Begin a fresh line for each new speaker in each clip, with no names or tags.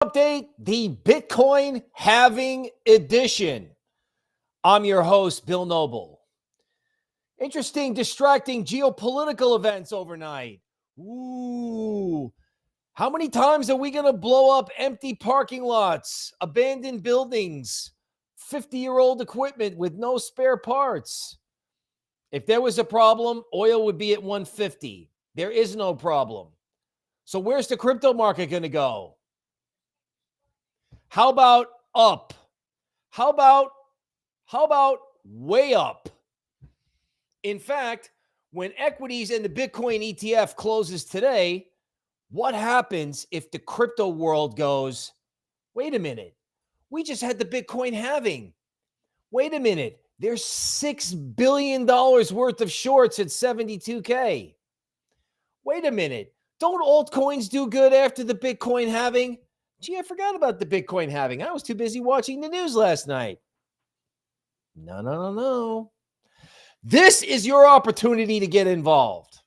Update, the Bitcoin halving edition. I'm your host, Bill Noble. Interesting, distracting geopolitical events overnight. Ooh, how many times are we going to blow up empty parking lots, abandoned buildings, 50-year-old equipment with no spare parts? If there was a problem, oil would be at 150. There is no problem. So where's the crypto market going to go? How about up? How about way up? In fact, when equities and the Bitcoin ETF closes today, what happens if the crypto world goes, wait a minute, we just had the Bitcoin halving. Wait a minute, there's $6 billion worth of shorts at 72K. Wait a minute, don't altcoins do good after the Bitcoin halving? Gee, I forgot about the Bitcoin halving. I was too busy watching the news last night. No. This is your opportunity to get involved.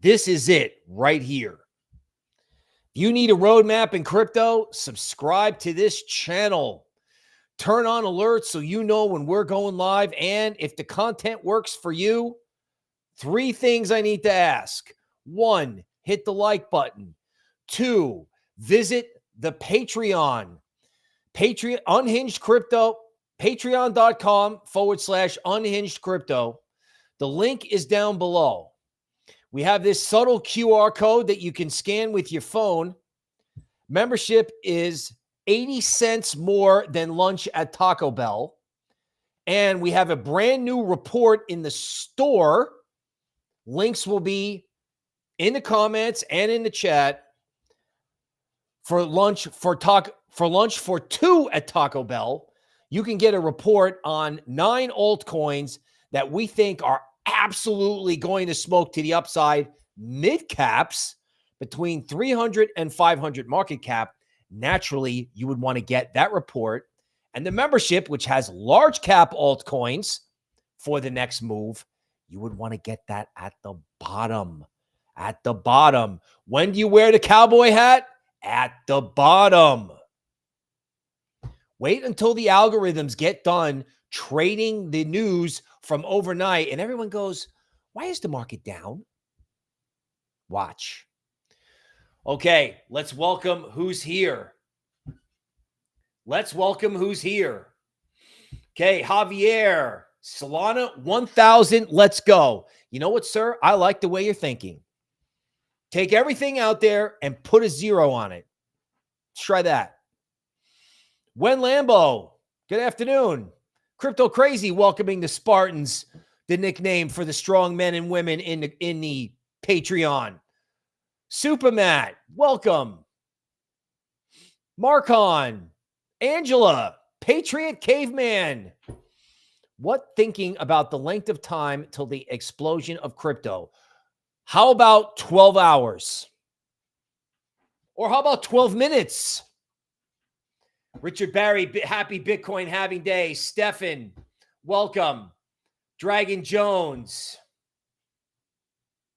This is it right here. If you need a roadmap in crypto, subscribe to this channel. Turn on alerts so you know when we're going live. And if the content works for you, 3 things I need to ask. 1, hit the like button. 2, visit the Patreon, Unhinged Crypto, patreon.com/unhinged crypto. The link is down below. We have this subtle QR code that you can scan with your phone. Membership is 80 cents more than lunch at Taco Bell. And we have a brand new report in the store. Links will be in the comments and in the chat. For lunch for 2 at Taco Bell, you can get a report on 9 altcoins that we think are absolutely going to smoke to the upside. Mid caps between 300 and 500 market cap. Naturally, you would want to get that report. And the membership, which has large cap altcoins for the next move, you would want to get that at the bottom. At the bottom. When do you wear the cowboy hat? At the bottom. Wait until the algorithms get done trading the news from overnight and everyone goes, why is the market down? Watch. Okay, let's welcome who's here. Okay, Javier, Solana 1000, let's go. You know what, sir? I like the way you're thinking. Take everything out there and put a 0 on it. Let's try that. When Lambo, good afternoon. Crypto Crazy welcoming the Spartans, the nickname for the strong men and women in the Patreon. Supermat, welcome. Marcon, Angela, Patriot Caveman. What thinking about the length of time till the explosion of crypto? How about 12 hours? Or how about 12 minutes? Richard Barry, happy Bitcoin halving day. Stefan, welcome. Dragon Jones.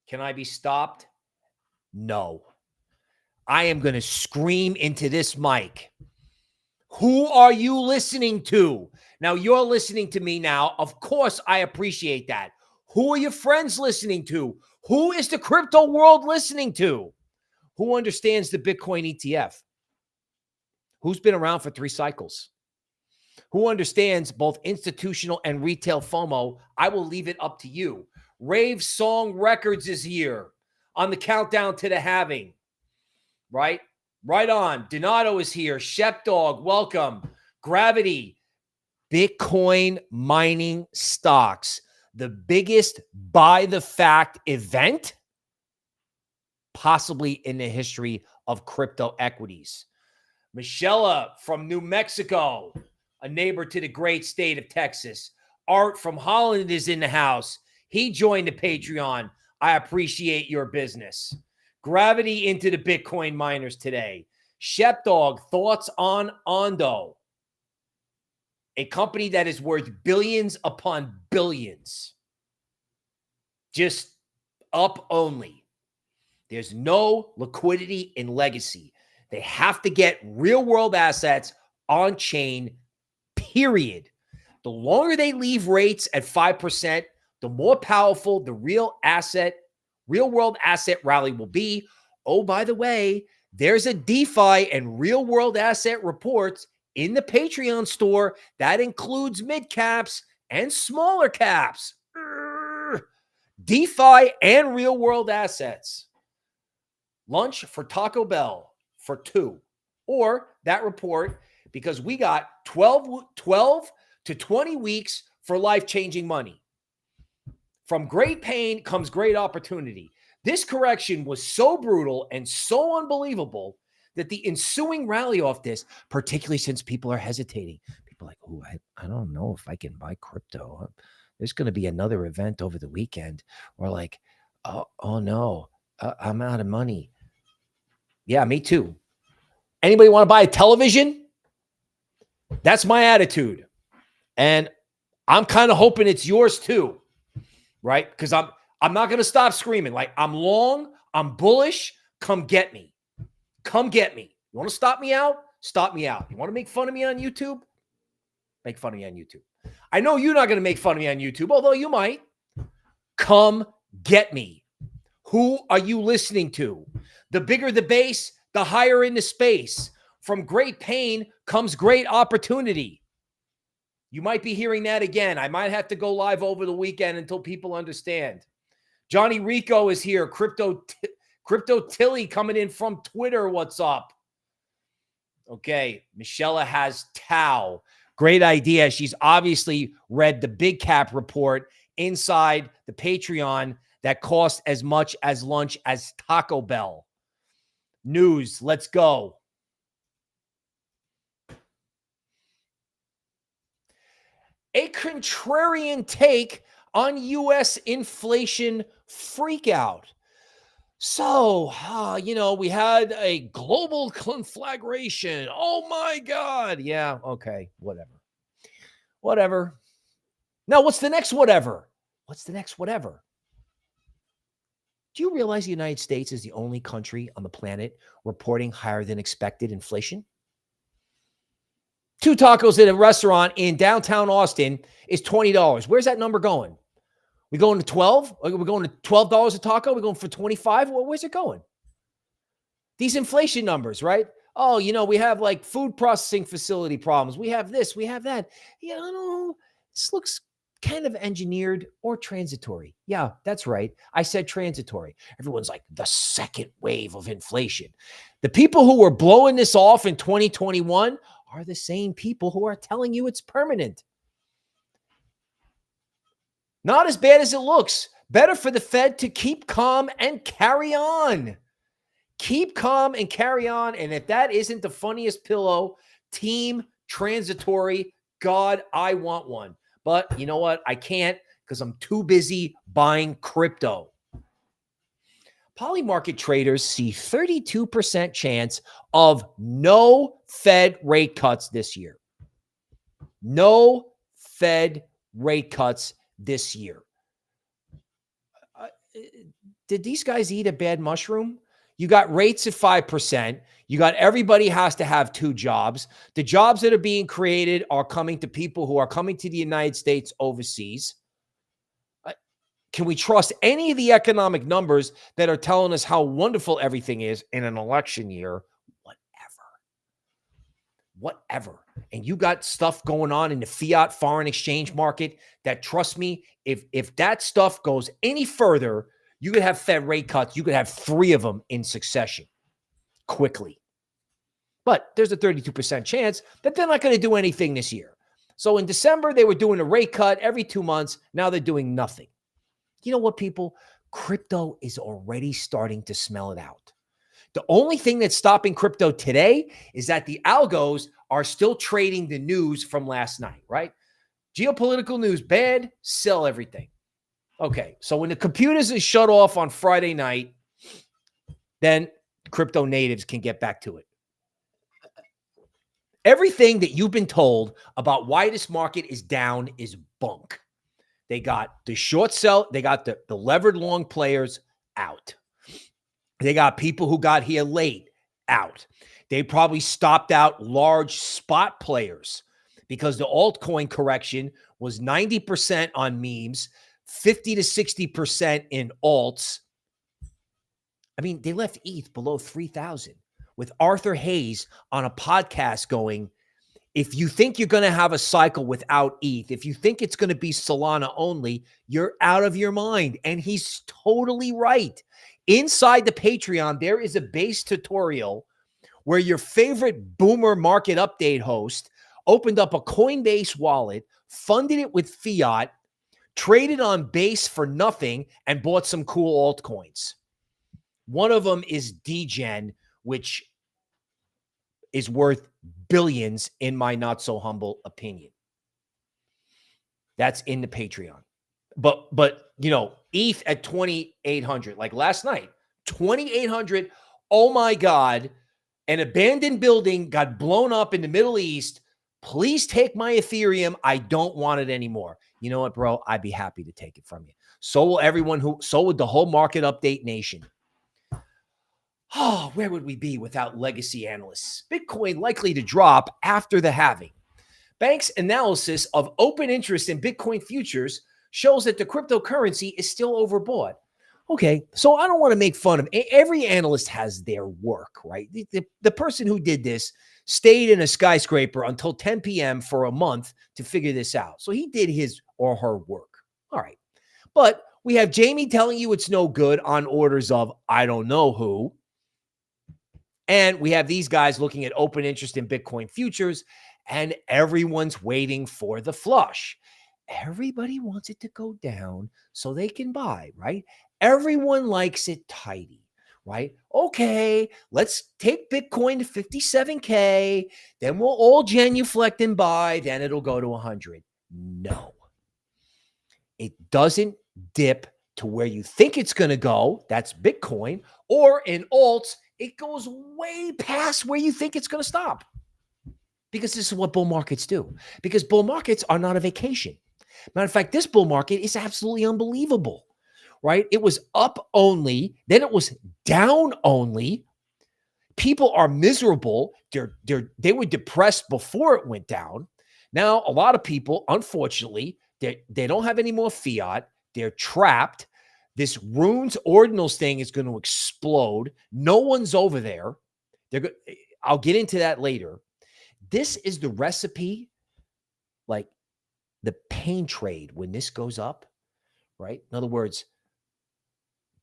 Can I be stopped? No. I am going to scream into this mic. Who are you listening to? Now, you're listening to me now. Of course, I appreciate that. Who are your friends listening to? Who is the crypto world listening to? Who understands the Bitcoin ETF? Who's been around for 3 cycles? Who understands both institutional and retail FOMO? I will leave it up to you. Rave Song Records is here on the countdown to the halving. Right? Right on. Donato is here. Shepdog, welcome. Gravity, Bitcoin mining stocks. The biggest by the fact event possibly in the history of crypto equities. Michelle from New Mexico, a neighbor to the great state of Texas. Art from Holland is in the house. He joined the Patreon. I appreciate your business. Gravity into the Bitcoin miners today. Shepdog, thoughts on Ondo, a company that is worth billions upon billions. Just up only. There's no liquidity in legacy. They have to get real world assets on chain, period. The longer they leave rates at 5%, the more powerful the real world asset rally will be. Oh, by the way, there's a DeFi and real world asset reports in the Patreon store that includes mid caps and smaller caps. DeFi and real world assets. Lunch for Taco Bell for 2. Or that report, because we got 12 to 20 weeks for life-changing money. From great pain comes great opportunity. This correction was so brutal and so unbelievable that the ensuing rally off this, particularly since people are hesitating. People are like, oh, I don't know if I can buy crypto. There's going to be another event over the weekend. Or like, oh no, I'm out of money. Yeah, me too. Anybody want to buy a television? That's my attitude. And I'm kind of hoping it's yours too, right? Because I'm not going to stop screaming. Like, I'm long, I'm bullish. Come get me. Come get me. You want to stop me out? Stop me out. You want to make fun of me on YouTube? Make fun of me on YouTube. I know you're not going to make fun of me on YouTube, although you might. Come get me. Who are you listening to? The bigger the base, the higher in the space. From great pain comes great opportunity. You might be hearing that again. I might have to go live over the weekend until people understand. Johnny Rico is here. Crypto Tilly coming in from Twitter. What's up? Okay. Michelle has Tau. Great idea. She's obviously read the big cap report inside the Patreon that cost as much as lunch as Taco Bell. News. Let's go. A contrarian take on U.S. inflation freakout. So, we had a global conflagration. Oh, my God. Yeah, okay, whatever. Now, what's the next whatever? Do you realize the United States is the only country on the planet reporting higher than expected inflation? 2 tacos at a restaurant in downtown Austin is $20. Where's that number going? We going to 12? We're going to $12 a taco? We're going for 25? Well, where's it going? These inflation numbers, right? Oh, we have like food processing facility problems. We have this, we have that. This looks kind of engineered or transitory. Yeah, that's right. I said transitory. Everyone's like, the second wave of inflation. The people who were blowing this off in 2021 are the same people who are telling you it's permanent. Not as bad as it looks. Better for the Fed to keep calm and carry on. Keep calm and carry on. And if that isn't the funniest pillow, team transitory, God, I want one. But you know what? I can't because I'm too busy buying crypto. Polymarket traders see 32% chance of no Fed rate cuts this year. No Fed rate cuts this year. Did these guys eat a bad mushroom? You got rates at 5%. You got everybody has to have 2 jobs. The jobs that are being created are coming to people who are coming to the United States overseas. Can we trust any of the economic numbers that are telling us how wonderful everything is in an election year? Whatever. And you got stuff going on in the fiat foreign exchange market that, trust me, if that stuff goes any further, you could have Fed rate cuts. You could have 3 of them in succession quickly. But there's a 32% chance that they're not going to do anything this year. So in December, they were doing a rate cut every 2 months. Now they're doing nothing. You know what, people? Crypto is already starting to smell it out. The only thing that's stopping crypto today is that the algos are still trading the news from last night, right? Geopolitical news, bad, sell everything. Okay, so when the computers is shut off on Friday night, then crypto natives can get back to it. Everything that you've been told about why this market is down is bunk. They got the short sell, they got the levered long players out. They got people who got here late out. They probably stopped out large spot players because the altcoin correction was 90% on memes, 50 to 60% in alts. I mean, they left ETH below 3,000 with Arthur Hayes on a podcast going, if you think you're going to have a cycle without ETH, if you think it's going to be Solana only, you're out of your mind. And he's totally right. Inside the Patreon, there is a base tutorial where your favorite boomer market update host opened up a Coinbase wallet, funded it with fiat, traded on base for nothing, and bought some cool altcoins. One of them is DGen, which is worth billions in my not so humble opinion. That's in the Patreon. But you know, ETH at 2,800, like last night, 2,800. Oh my God. An abandoned building got blown up in the Middle East. Please take my Ethereum. I don't want it anymore. You know what, bro? I'd be happy to take it from you. So will everyone so would the whole market update nation. Oh, where would we be without legacy analysts? Bitcoin likely to drop after the halving. Banks' analysis of open interest in Bitcoin futures shows that the cryptocurrency is still overbought. Okay, so I don't want to make fun of every analyst has their work, right? The person who did this stayed in a skyscraper until 10 p.m. for a month to figure this out. So he did his or her work. All right. But we have Jamie telling you it's no good on orders of I don't know who. And we have these guys looking at open interest in Bitcoin futures, and everyone's waiting for the flush. Everybody wants it to go down so they can buy, right? Everyone likes it tidy, right? Okay, let's take Bitcoin to 57K. Then we'll all genuflect and buy. Then it'll go to 100. No, it doesn't dip to where you think it's going to go. That's Bitcoin. Or in alts, it goes way past where you think it's going to stop. Because this is what bull markets do. Because bull markets are not a vacation. Matter of fact, this bull market is absolutely unbelievable, right? It was up only, then it was down only. People are miserable. They were depressed before it went down. Now, a lot of people, unfortunately, they don't have any more fiat. They're trapped. This runes ordinals thing is going to explode. No one's over there. I'll get into that later. This is the recipe, like the pain trade when this goes up, right? In other words,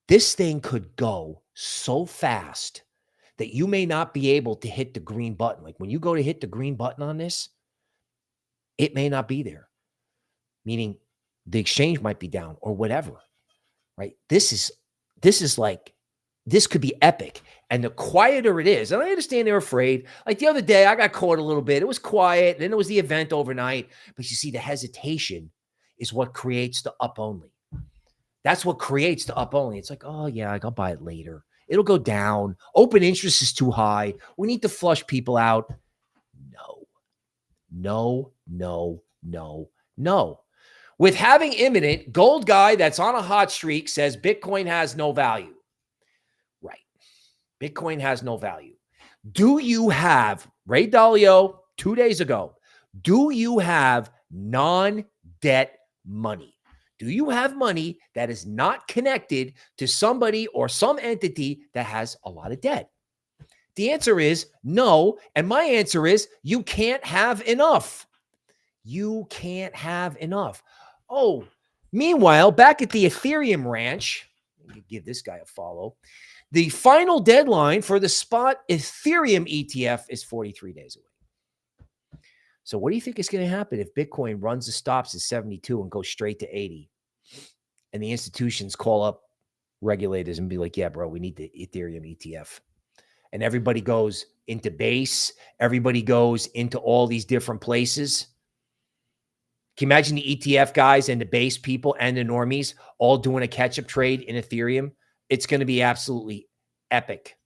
this thing could go so fast that you may not be able to hit the green button. Like when you go to hit the green button on this, it may not be there, meaning the exchange might be down or whatever, right? This is like, this could be epic. And the quieter it is, and I understand they're afraid. Like the other day, I got caught a little bit. It was quiet. Then there was the event overnight. But you see, the hesitation is what creates the up only. That's what creates the up only. It's like, oh, yeah, I'll buy it later. It'll go down. Open interest is too high. We need to flush people out. No. With having imminent, Gold Guy that's on a hot streak says Bitcoin has no value. Right. Bitcoin has no value. Do you have, Ray Dalio 2 days ago, do you have non-debt money? Do you have money that is not connected to somebody or some entity that has a lot of debt? The answer is no. And my answer is you can't have enough. You can't have enough. Oh, meanwhile, back at the Ethereum ranch, let me give this guy a follow. The final deadline for the spot Ethereum ETF is 43 days away. So what do you think is going to happen if Bitcoin runs the stops at 72 and goes straight to 80? And the institutions call up regulators and be like, yeah, bro, we need the Ethereum ETF. And everybody goes into base. Everybody goes into all these different places. Can you imagine the ETF guys and the base people and the normies all doing a catch-up trade in Ethereum? It's going to be absolutely epic.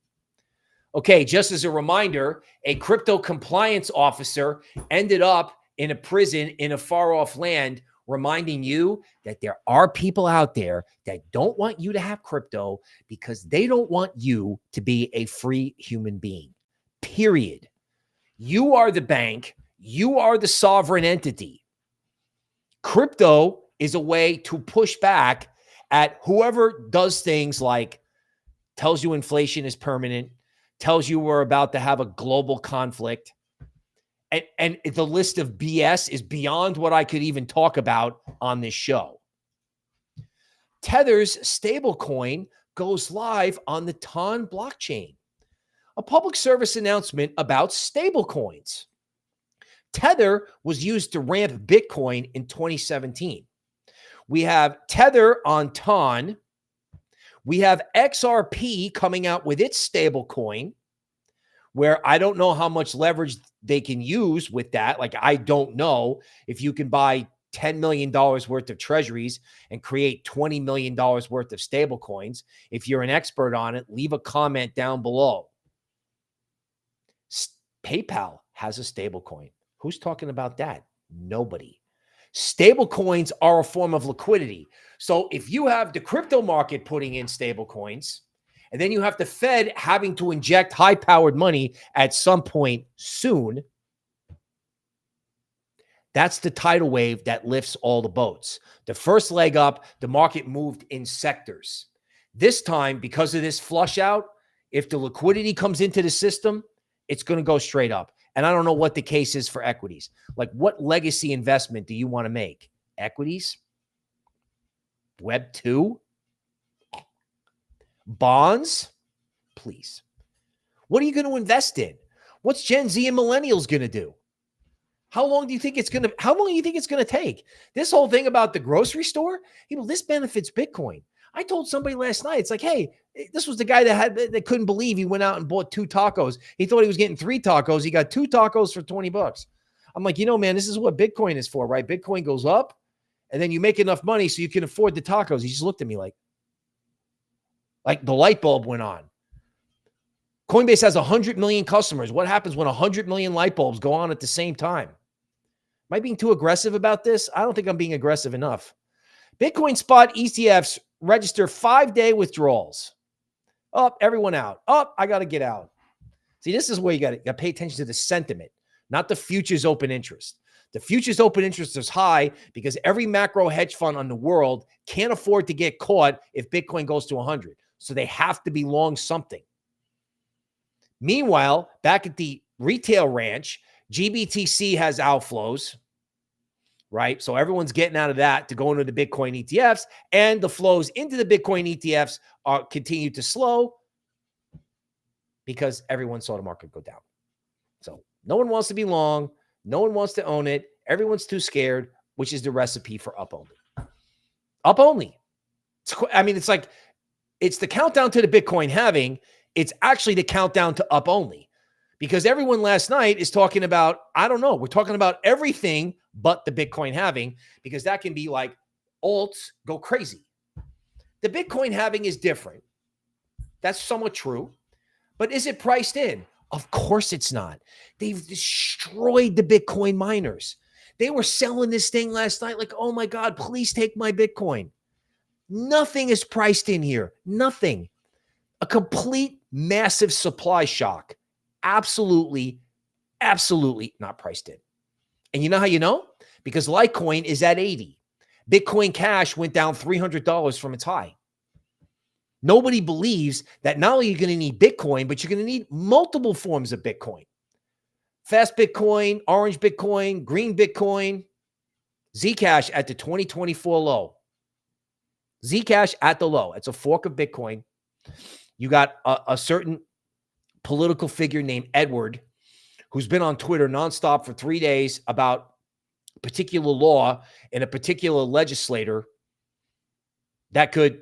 Okay, just as a reminder, a crypto compliance officer ended up in a prison in a far-off land, reminding you that there are people out there that don't want you to have crypto because they don't want you to be a free human being. period. You are the bank. You are the sovereign entity. Crypto is a way to push back at whoever does things like tells you inflation is permanent, tells you we're about to have a global conflict. And the list of BS is beyond what I could even talk about on this show. Tether's stablecoin goes live on the TON blockchain. A public service announcement about stablecoins. Tether was used to ramp Bitcoin in 2017. We have Tether on TON. We have XRP coming out with its stablecoin, where I don't know how much leverage they can use with that. Like, I don't know if you can buy $10 million worth of treasuries and create $20 million worth of stable coins. If you're an expert on it, leave a comment down below. PayPal has a stable coin. Who's talking about that? Nobody. Stable coins are a form of liquidity. So if you have the crypto market putting in stable coins, and then you have the Fed having to inject high-powered money at some point soon, that's the tidal wave that lifts all the boats. The first leg up, the market moved in sectors. This time, because of this flush out, if the liquidity comes into the system, it's going to go straight up. And I don't know what the case is for equities. Like, what legacy investment do you want to make? Equities? Web 2? Bonds? Please. What are you going to invest in? What's Gen Z and millennials going to do? How long do you think it's going to take? This whole thing about the grocery store, this benefits Bitcoin. I told somebody last night, it's like, hey, this was the guy that couldn't believe he went out and bought 2 tacos. He thought he was getting 3 tacos. He got 2 tacos for $20. I'm like, man, this is what Bitcoin is for, right? Bitcoin goes up and then you make enough money so you can afford the tacos. He just looked at me like the light bulb went on. Coinbase has 100 million customers. What happens when 100 million light bulbs go on at the same time? Am I being too aggressive about this? I don't think I'm being aggressive enough. Bitcoin spot ETFs register 5-day withdrawals. Up, everyone out. Up, I got to get out. See, this is where you got to pay attention to the sentiment, not the futures open interest. The futures open interest is high because every macro hedge fund on the world can't afford to get caught if Bitcoin goes to 100. So they have to be long something. Meanwhile, back at the retail ranch, GBTC has outflows, right? So everyone's getting out of that to go into the Bitcoin ETFs, and the flows into the Bitcoin ETFs continue to slow because everyone saw the market go down. So no one wants to be long. No one wants to own it. Everyone's too scared, which is the recipe for up only. Up only. It's like, it's the countdown to the Bitcoin halving. It's actually the countdown to up only, because everyone last night is talking about, I don't know, we're talking about everything but the Bitcoin halving, because that can be like alts go crazy. The Bitcoin halving is different. That's somewhat true. But is it priced in? Of course it's not. They've destroyed the Bitcoin miners. They were selling this thing last night like, oh my God, please take my Bitcoin. Nothing is priced in here. Nothing. A complete massive supply shock. Absolutely, absolutely not priced in. And you know how you know? Because Litecoin is at 80. Bitcoin Cash went down $300 from its high. Nobody believes that not only are you going to need Bitcoin, but you're going to need multiple forms of Bitcoin. Fast Bitcoin, orange Bitcoin, green Bitcoin, Zcash at the 2024 low. Zcash at the low. It's a fork of Bitcoin. You got a certain political figure named Edward, who's been on Twitter nonstop for 3 days about a particular law and a particular legislator that could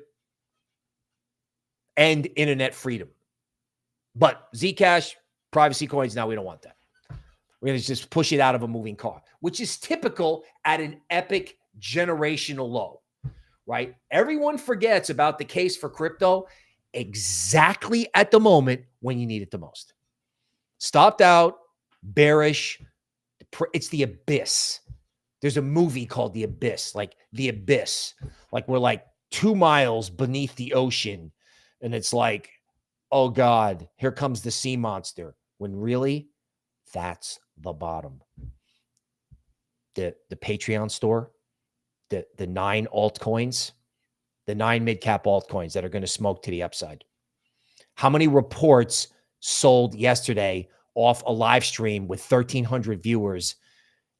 end internet freedom. But Zcash, privacy coins, now we don't want that. We're going to just push it out of a moving car, which is typical at an epic generational low, right? Everyone forgets about the case for crypto exactly at the moment when you need it the most. Stopped out, bearish. It's the abyss. There's a movie called The Abyss, like The Abyss. Like we're like 2 miles beneath the ocean. And it's like, oh God, here comes the sea monster. when really that's the bottom. The Patreon store, the 9 altcoins, the 9 mid-cap altcoins that are going to smoke to the upside. How many reports sold yesterday off a live stream with 1,300 viewers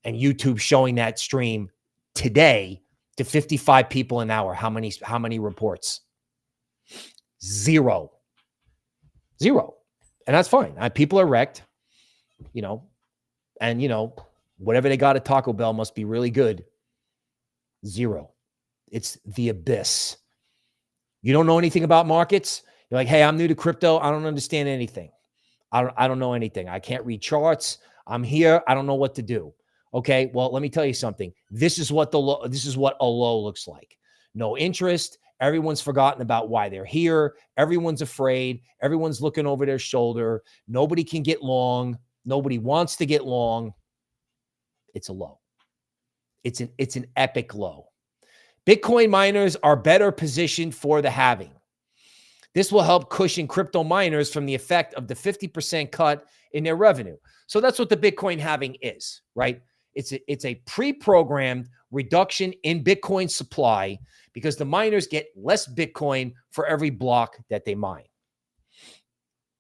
and YouTube showing that stream today to 55 people an hour? How many reports? Zero. And that's fine. People are wrecked, and whatever they got at Taco Bell must be really good. Zero. It's the abyss. You don't know anything about markets? You're like, hey, I'm new to crypto. I don't understand anything. I don't know anything. I can't read charts. I'm here. I don't know what to do. Okay, well, let me tell you something. This is what a low looks like. No interest. Everyone's forgotten about why they're here. Everyone's afraid. Everyone's looking over their shoulder. Nobody can get long. Nobody wants to get long. It's a low. It's an epic low. Bitcoin miners are better positioned for the halving. This will help cushion crypto miners from the effect of the 50% cut in their revenue. So that's what the Bitcoin halving is, right? It's a pre-programmed reduction in Bitcoin supply because the miners get less Bitcoin for every block that they mine.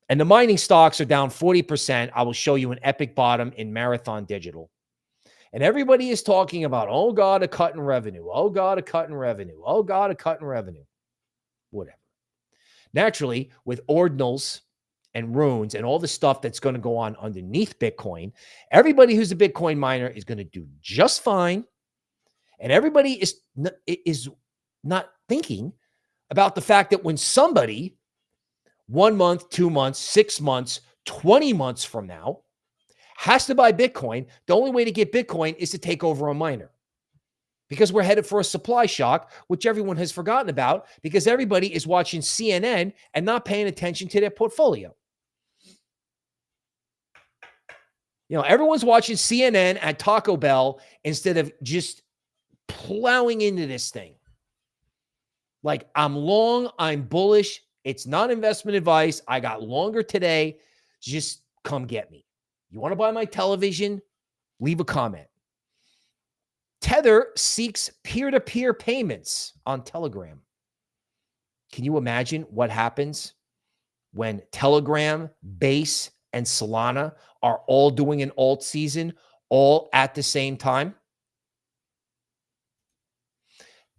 And the mining stocks are down 40%. I will show you an epic bottom in Marathon Digital. And everybody is talking about, oh God, a cut in revenue. Oh God, a cut in revenue. Oh God, a cut in revenue. Whatever. Naturally, with ordinals and runes and all the stuff that's going to go on underneath Bitcoin, everybody who's a Bitcoin miner is going to do just fine. And everybody is not thinking about the fact that when somebody 1 month, 2 months, 6 months, 20 months from now has to buy Bitcoin, the only way to get Bitcoin is to take over a miner. Because we're headed for a supply shock, which everyone has forgotten about because everybody is watching CNN and not paying attention to their portfolio. Everyone's watching CNN at Taco Bell instead of just plowing into this thing. Like, I'm long, I'm bullish. It's not investment advice. I got longer today. Just come get me. You want to buy my television? Leave a comment. Tether seeks peer-to-peer payments on Telegram. Can you imagine what happens when Telegram, Base, and Solana are all doing an alt season all at the same time?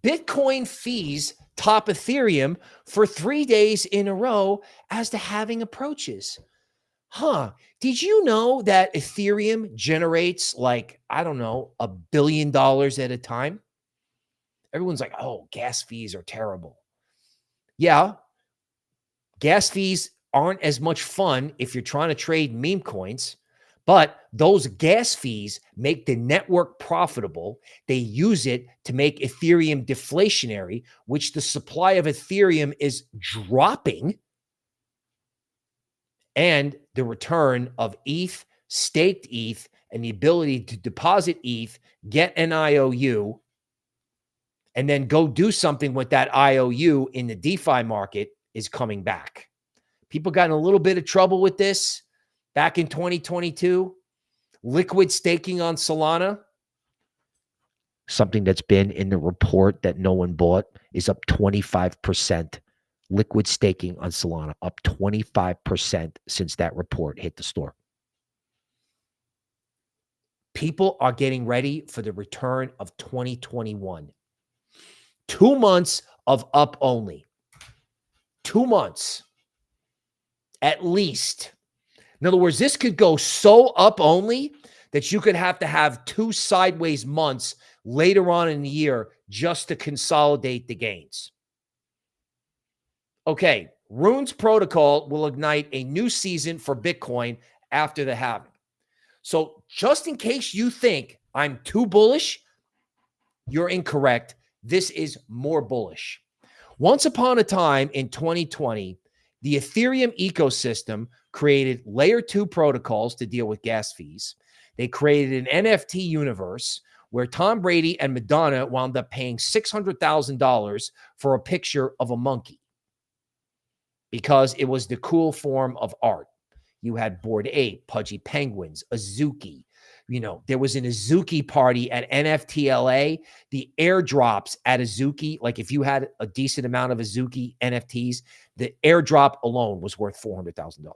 Bitcoin fees top Ethereum for 3 days in a row as the halving approaches. Did you know that Ethereum generates $1 billion at a time? Everyone's like, oh, gas fees are terrible. Yeah, gas fees aren't as much fun if you're trying to trade meme coins, but those gas fees make the network profitable. They use it to make Ethereum deflationary, which the supply of Ethereum is dropping. And the return of ETH, staked ETH, and the ability to deposit ETH, get an IOU, and then go do something with that IOU in the DeFi market is coming back. People got in a little bit of trouble with this back in 2022. Liquid staking on Solana, something that's been in the report that no one bought, is up 25%. Liquid staking on Solana up 25% since that report hit the store. People are getting ready for the return of 2021. 2 months of up only. 2 months. At least. In other words, this could go so up only that you could have to have 2 sideways months later on in the year just to consolidate the gains. Okay, Rune's protocol will ignite a new season for Bitcoin after the halving. So just in case you think I'm too bullish, you're incorrect. This is more bullish. Once upon a time in 2020, the Ethereum ecosystem created layer 2 protocols to deal with gas fees. They created an NFT universe where Tom Brady and Madonna wound up paying $600,000 for a picture of a monkey, because it was the cool form of art. You had Bored Ape, Pudgy Penguins, Azuki. You know, there was an Azuki party at NFTLA. The airdrops at Azuki, like if you had a decent amount of Azuki NFTs, the airdrop alone was worth $400,000.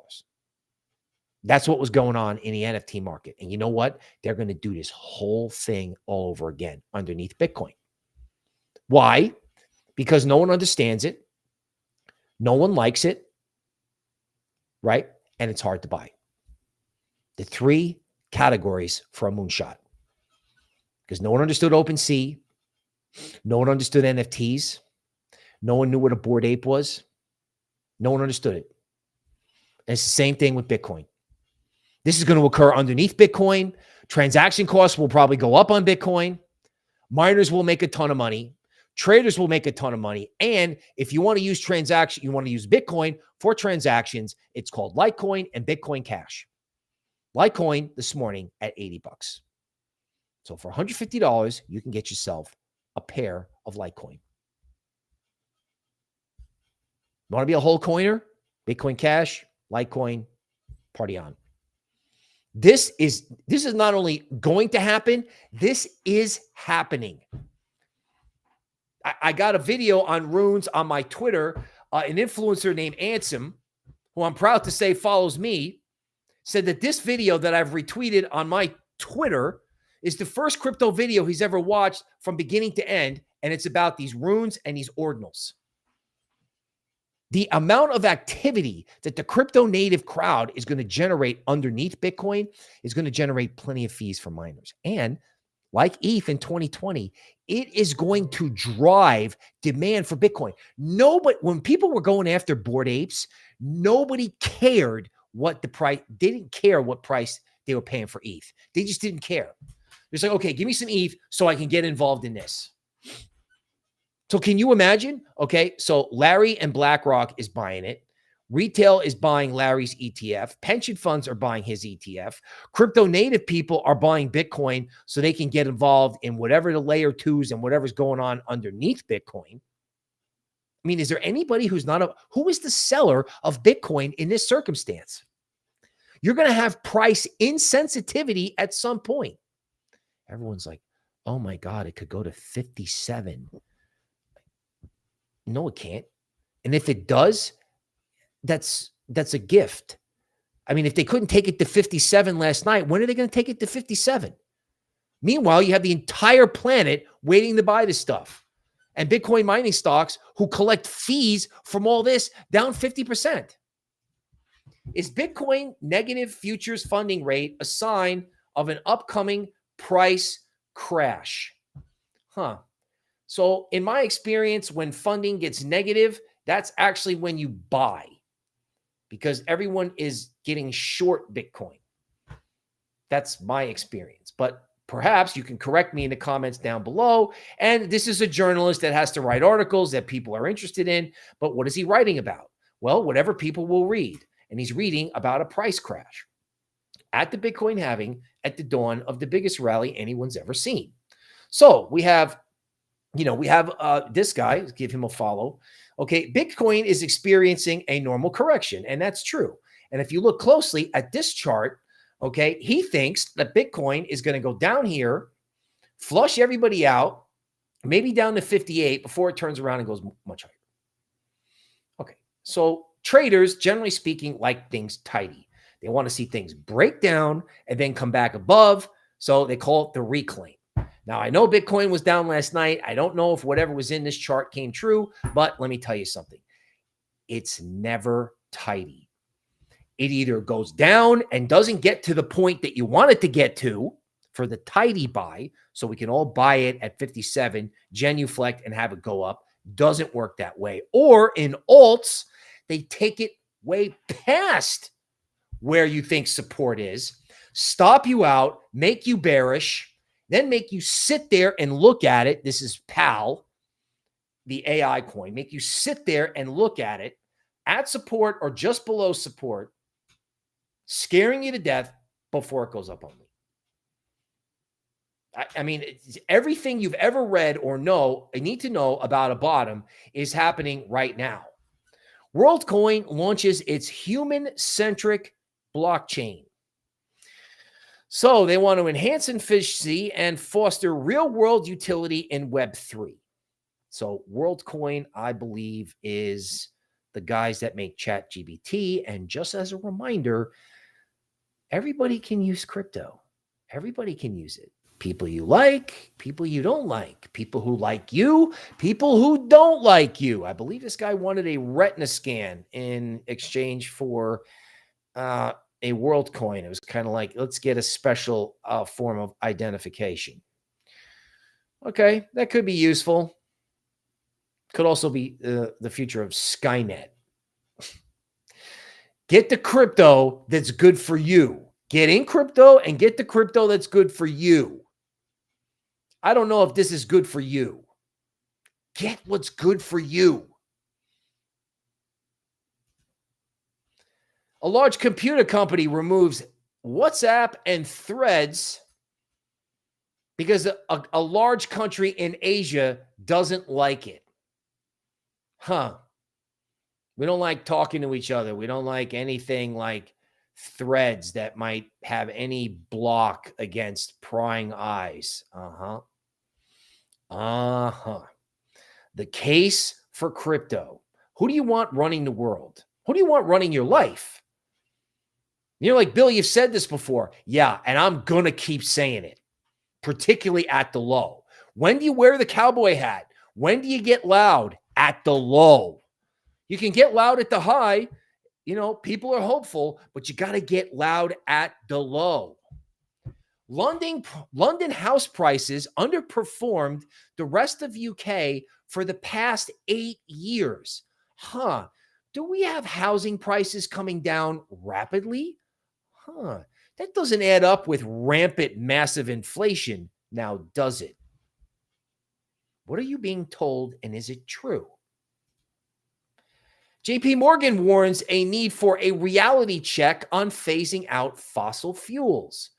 That's what was going on in the NFT market. And you know what? They're going to do this whole thing all over again underneath Bitcoin. Why? Because no one understands it. No one likes it, right? And it's hard to buy. The three categories for a moonshot. Because no one understood OpenSea. No one understood NFTs. No one knew what a Bored Ape was. No one understood it. And it's the same thing with Bitcoin. This is going to occur underneath Bitcoin. Transaction costs will probably go up on Bitcoin. Miners will make a ton of money. Traders will make a ton of money. And if you want to use you want to use Bitcoin for transactions, it's called Litecoin and Bitcoin Cash. Litecoin this morning at $80. So for $150, you can get yourself a pair of Litecoin. You want to be a whole coiner? Bitcoin Cash, Litecoin, party on. This is not only going to happen, this is happening. I got a video on runes on my Twitter. An influencer named Ansem, who I'm proud to say follows me, said that this video that I've retweeted on my Twitter is the first crypto video he's ever watched from beginning to end, and it's about these runes and these ordinals. The amount of activity that the crypto native crowd is going to generate underneath Bitcoin is going to generate plenty of fees for miners. And like ETH in 2020, it is going to drive demand for Bitcoin. When people were going after Bored Apes, nobody cared what the price, they didn't care what price they were paying for ETH. They just didn't care. It's like, okay, give me some ETH so I can get involved in this. So can you imagine? Okay, so Larry and BlackRock is buying it. Retail is buying Larry's ETF. Pension funds are buying his ETF. Crypto native people are buying Bitcoin so they can get involved in whatever the layer twos and whatever's going on underneath Bitcoin. I mean, is there anybody who is the seller of Bitcoin in this circumstance? You're going to have price insensitivity at some point. Everyone's like, oh my God, it could go to 57. No, it can't. And if it does, that's a gift. I mean, if they couldn't take it to 57 last night, when are they going to take it to 57? Meanwhile, you have the entire planet waiting to buy this stuff. And Bitcoin mining stocks who collect fees from all this down 50%. Is Bitcoin negative futures funding rate a sign of an upcoming price crash? So in my experience, when funding gets negative, that's actually when you buy, because everyone is getting short Bitcoin. That's my experience. But perhaps you can correct me in the comments down below. And this is a journalist that has to write articles that people are interested in. But what is he writing about? Well, whatever people will read. And he's reading about a price crash at the Bitcoin halving at the dawn of the biggest rally anyone's ever seen. So we have this guy, give him a follow. Okay, Bitcoin is experiencing a normal correction, and that's true. And if you look closely at this chart, okay, he thinks that Bitcoin is going to go down here, flush everybody out, maybe down to 58 before it turns around and goes much higher. Okay, so traders, generally speaking, like things tidy. They want to see things break down and then come back above, so they call it the reclaim. Now, I know Bitcoin was down last night. I don't know if whatever was in this chart came true, but let me tell you something. It's never tidy. It either goes down and doesn't get to the point that you want it to get to for the tidy buy, so we can all buy it at 57, genuflect, and have it go up. Doesn't work that way. Or in alts, they take it way past where you think support is, stop you out, make you bearish, then make you sit there and look at it. This is PAL, the AI coin. Make you sit there and look at it at support or just below support, scaring you to death before it goes up only. I mean, everything you've ever read or need to know about a bottom is happening right now. Worldcoin launches its human-centric blockchain. So they want to enhance efficiency and foster real-world utility in Web3. So Worldcoin, I believe, is the guys that make ChatGPT. And just as a reminder, everybody can use crypto. Everybody can use it. People you like, people you don't like, people who like you, people who don't like you. I believe this guy wanted a retina scan in exchange for a Worldcoin. It was kind of like, let's get a special form of identification. Okay, that could be useful. Could also be the future of Skynet. Get the crypto that's good for you. Get in crypto and get the crypto that's good for you. I don't know if this is good for you. Get what's good for you. A large computer company removes WhatsApp and Threads because a large country in Asia doesn't like it. We don't like talking to each other. We don't like anything like Threads that might have any block against prying eyes. The case for crypto. Who do you want running the world? Who do you want running your life? You know, like Bill, you've said this before. Yeah, and I'm going to keep saying it, particularly at the low. When do you wear the cowboy hat? When do you get loud? At the low. You can get loud at the high. You know, people are hopeful, but you got to get loud at the low. London house prices underperformed the rest of UK for the past 8 years. Do we have housing prices coming down rapidly? That doesn't add up with rampant massive inflation now, does it? What are you being told, and is it true? JPMorgan warns a need for a reality check on phasing out fossil fuels.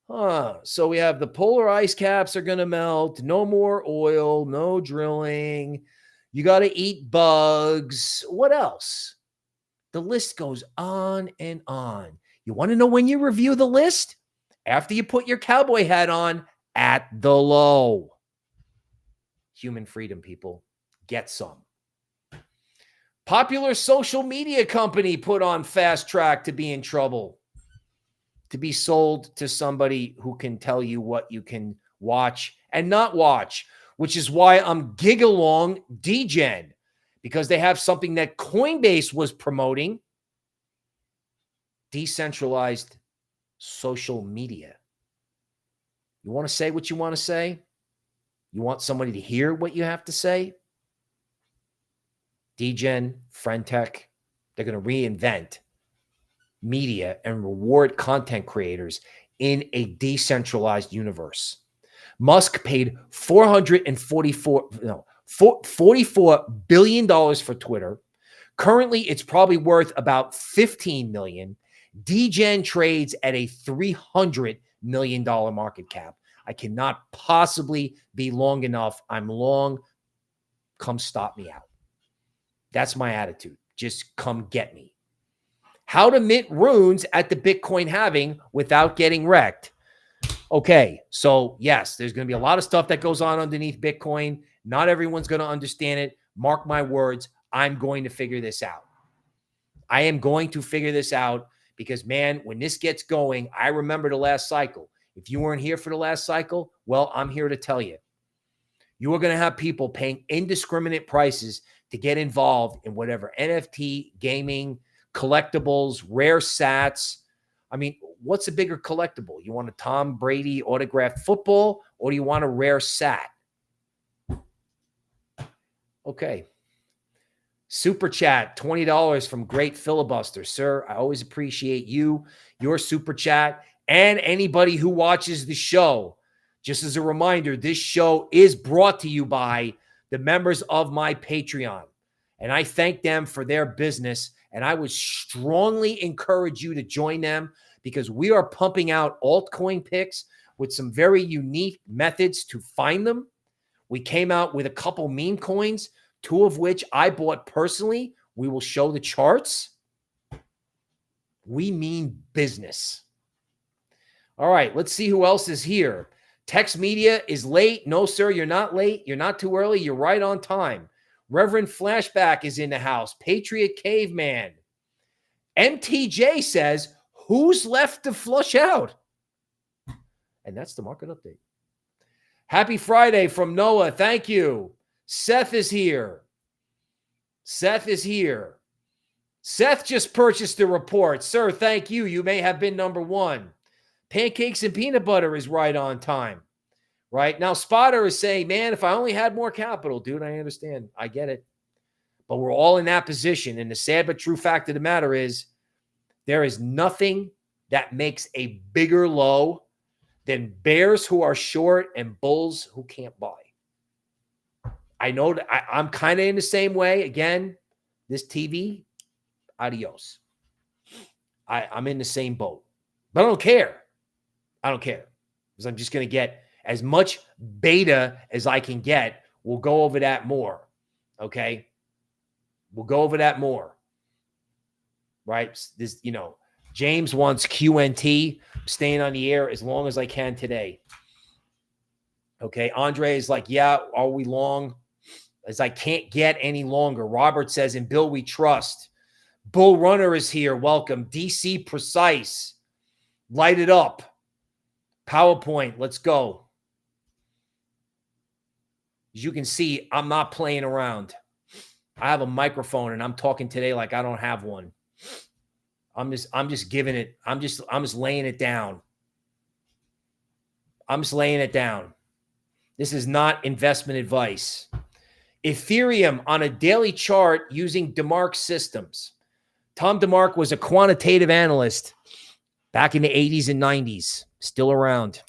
So we have the polar ice caps are going to melt, no more oil, no drilling. You got to eat bugs. What else? The list goes on and on. You want to know when you review the list? After you put your cowboy hat on at the low. Human freedom, people. Get some. Popular social media company put on fast track to be in trouble. To be sold to somebody who can tell you what you can watch and not watch, which is why I'm gigalong DGen, because they have something that Coinbase was promoting. Decentralized social media. You want to say what you want to say? You want somebody to hear what you have to say? DGen, Friendtech, they're going to reinvent media and reward content creators in a decentralized universe. Musk paid $44 billion for Twitter. Currently, it's probably worth about $15 million. DGen trades at a $300 million market cap. I cannot possibly be long enough. I'm long. Come stop me out. That's my attitude. Just come get me. How to mint runes at the Bitcoin halving without getting wrecked. Okay, so yes, there's going to be a lot of stuff that goes on underneath Bitcoin. Not everyone's going to understand it. Mark my words, I'm going to figure this out. I am going to figure this out because, man, when this gets going, I remember the last cycle. If you weren't here for the last cycle, well, I'm here to tell you. You are going to have people paying indiscriminate prices to get involved in whatever NFT, gaming, collectibles, rare sats. I mean, what's a bigger collectible? You want a Tom Brady autographed football, or do you want a rare sat? Okay. Super chat, $20 from Great Filibuster. Sir, I always appreciate you, your super chat, and anybody who watches the show. Just as a reminder, this show is brought to you by the members of my Patreon. And I thank them for their business. And I would strongly encourage you to join them because we are pumping out altcoin picks with some very unique methods to find them. We came out with a couple meme coins, two of which I bought personally. We will show the charts. We mean business. All right, let's see who else is here. Text Media is late. No, sir, you're not late. You're not too early. You're right on time. Reverend Flashback is in the house. Patriot Caveman. MTJ says, who's left to flush out? And that's the market update. Happy Friday from Noah. Thank you. Seth is here. Seth is here. Seth just purchased the report. Sir, thank you. You may have been number one. Pancakes and peanut butter is right on time. Right? Now, Spotter is saying, man, if I only had more capital, dude, I understand. I get it. But we're all in that position. And the sad but true fact of the matter is there is nothing that makes a bigger low than bears who are short and bulls who can't buy. I know that I'm kind of in the same way. Again, this TV, adios. I'm in the same boat. But I don't care. I don't care. Because I'm just going to get as much beta as I can get. We'll go over that more. Okay? We'll go over that more. Right? This, James wants QNT. I'm staying on the air as long as I can today. Okay? Andre is like, yeah, are we long? As I can't get any longer. Robert says, in Bill we trust. Bull Runner is here. Welcome. DC Precise. Light it up. PowerPoint. Let's go. As you can see, I'm not playing around. I have a microphone and I'm talking today like I don't have one. I'm just giving it. I'm just laying it down. I'm just laying it down. This is not investment advice. Ethereum on a daily chart using DeMark systems. Tom DeMark was a quantitative analyst back in the 80s and 90s, still around.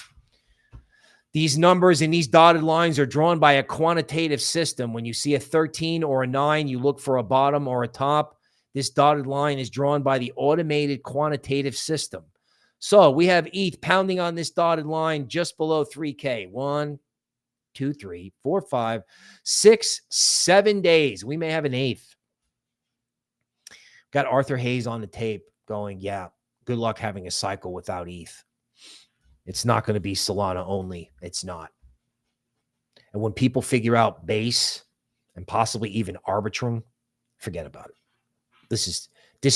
These numbers and these dotted lines are drawn by a quantitative system. When you see a 13 or a 9, you look for a bottom or a top. This dotted line is drawn by the automated quantitative system. So we have ETH pounding on this dotted line just below 3K. 1, 2, 3, 4, 5, 6, 7 days. We may have an eighth. Got Arthur Hayes on the tape going, yeah, good luck having a cycle without ETH. It's not going to be Solana only. It's not. And when people figure out base and possibly even Arbitrum, forget about it. This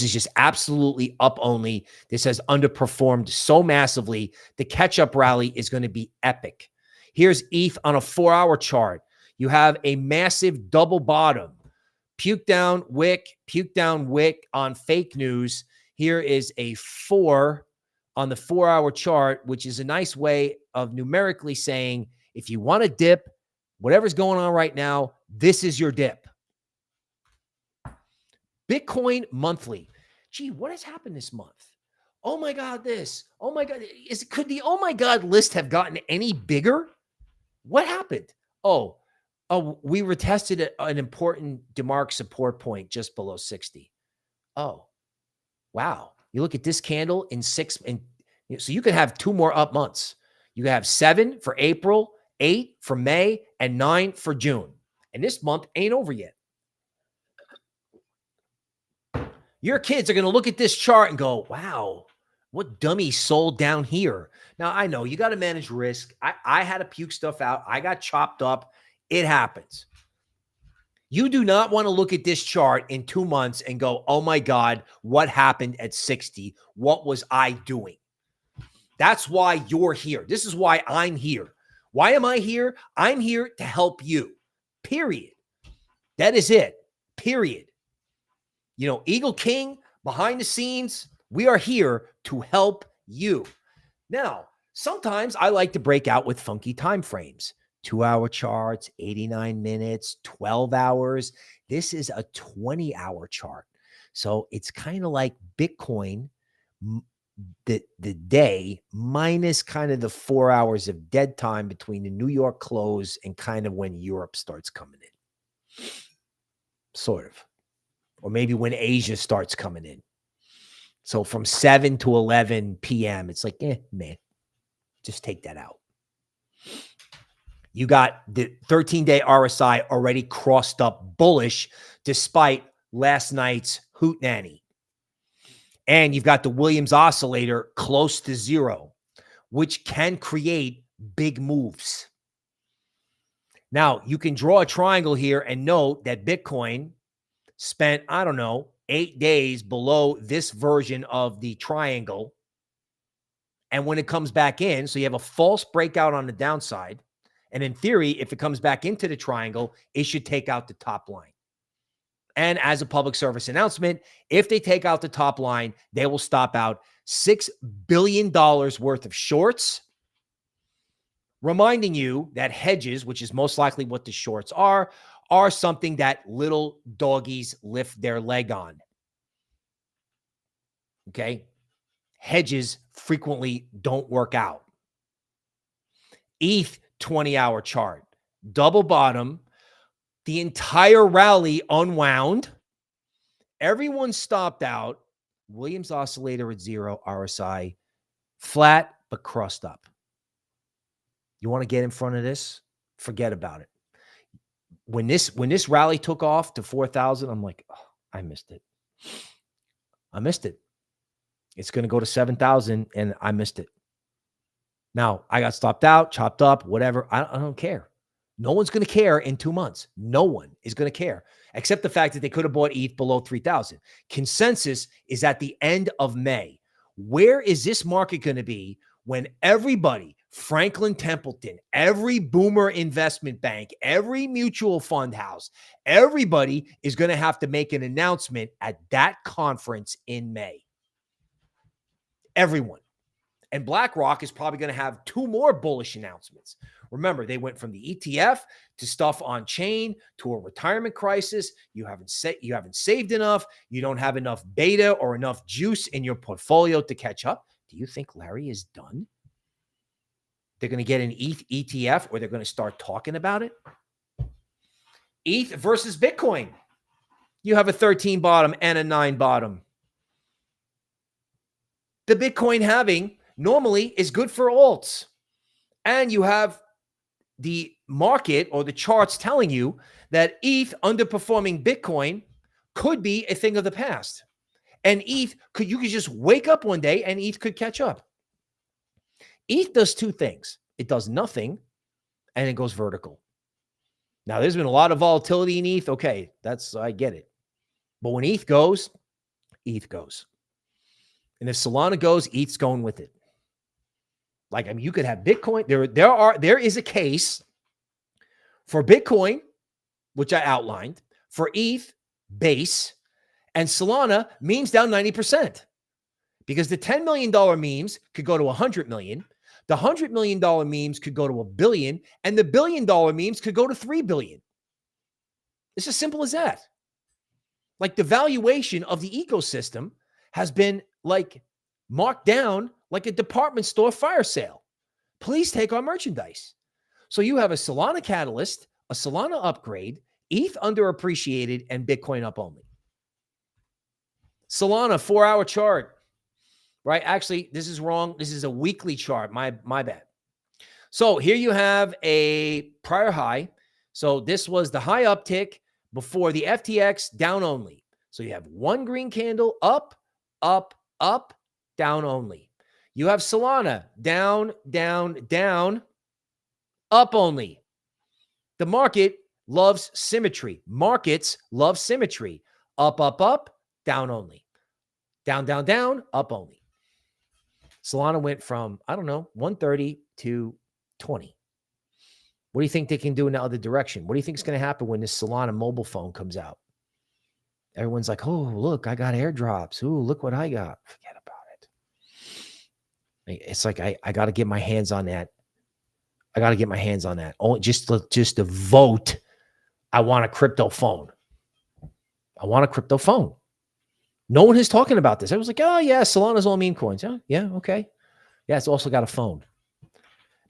is just absolutely up only. This has underperformed so massively. The catch-up rally is going to be epic. Here's ETH on a 4-hour chart. You have a massive double bottom. Puke down wick on fake news. Here is a 4 on the 4-hour chart, which is a nice way of numerically saying, if you want to dip, whatever's going on right now, this is your dip. Bitcoin monthly. Gee, what has happened this month? Oh my God, this. Oh my God. Could the oh my God list have gotten any bigger? What happened? Oh, we retested an important DeMark support point just below 60. Oh, wow. You look at this candle in 6, and so you could have 2 more up months. You could have 7 for April, 8 for May, and 9 for June. And this month ain't over yet. Your kids are going to look at this chart and go, wow, what dummy sold down here? Now, I know you got to manage risk. I had to puke stuff out. I got chopped up. It happens. You do not want to look at this chart in 2 months and go, oh my God, what happened at 60? What was I doing? That's why you're here. This is why I'm here. Why am I here? I'm here to help you. Period. That is it. Period. Eagle King, behind the scenes, we are here to help you. Now, sometimes I like to break out with funky time frames. 2-hour charts, 89 minutes, 12 hours. This is a 20-hour chart. So it's kind of like Bitcoin, the day minus kind of the 4 hours of dead time between the New York close and kind of when Europe starts coming in. Sort of. Or maybe when Asia starts coming in. So from 7 to 11 p.m., it's like, man, just take that out. You got the 13-day RSI already crossed up bullish despite last night's hootenanny. And you've got the Williams oscillator close to zero, which can create big moves. Now, you can draw a triangle here and note that Bitcoin spent, I don't know, 8 days below this version of the triangle. And when it comes back in, so you have a false breakout on the downside. And in theory, if it comes back into the triangle, it should take out the top line. And as a public service announcement, if they take out the top line, they will stop out $6 billion worth of shorts, reminding you that hedges, which is most likely what the shorts are something that little doggies lift their leg on. Okay? Hedges frequently don't work out. ETH 20-hour chart, double bottom, the entire rally unwound. Everyone stopped out. Williams oscillator at 0, RSI flat but crossed up. You want to get in front of this? Forget about it. When this rally took off to 4,000, I'm like, oh, I missed it. I missed it. It's going to go to 7,000 and I missed it. Now, I got stopped out, chopped up, whatever. I don't care. No one's going to care in 2 months. No one is going to care, except the fact that they could have bought ETH below 3,000. Consensus is at the end of May. Where is this market going to be when everybody, Franklin Templeton, every boomer investment bank, every mutual fund house, everybody is going to have to make an announcement at that conference in May? Everyone. And BlackRock is probably going to have 2 more bullish announcements. Remember, they went from the ETF to stuff on chain to a retirement crisis. You haven't saved enough. You don't have enough beta or enough juice in your portfolio to catch up. Do you think Larry is done? They're going to get an ETH ETF, or they're going to start talking about it? ETH versus Bitcoin. You have a 13 bottom and a 9 bottom. The Bitcoin halving normally is good for alts. And you have the market or the charts telling you that ETH underperforming Bitcoin could be a thing of the past. And ETH you could just wake up one day and ETH could catch up. ETH does 2 things. It does nothing and it goes vertical. Now, there's been a lot of volatility in ETH. Okay, I get it. But when ETH goes, ETH goes. And if Solana goes, ETH's going with it. Like, I mean, you could have Bitcoin. There is a case for Bitcoin, which I outlined, for ETH base, and Solana memes down 90%. Because the $10 million memes could go to 100 million. The $100 million memes could go to 1 billion, and the $1 billion memes could go to 3 billion. It's as simple as that. Like, the valuation of the ecosystem has been like marked down like a department store fire sale. Please take our merchandise. So you have a Solana catalyst, a Solana upgrade, ETH underappreciated, and Bitcoin up only. Solana 4-hour chart, right? Actually, this is wrong. This is a weekly chart. My bad. So here you have a prior high. So this was the high uptick before the FTX down only. So you have one green candle up, up, up, down only. You have Solana down, down, down, up only. The market loves symmetry. Markets love symmetry. Up, up, up, down only. Down, down, down, up only. Solana went from, I don't know, 130 to 20. What do you think they can do in the other direction? What do you think is going to happen when this Solana mobile phone comes out? Everyone's like, oh, look, I got airdrops. Ooh, look what I got. Forget about it. It's like, I got to get my hands on that. I got to get my hands on that. Oh, just to vote. I want a crypto phone. I want a crypto phone. No one is talking about this. I was like, oh, yeah, Solana's all meme coins. Oh, yeah, okay. Yeah, it's also got a phone.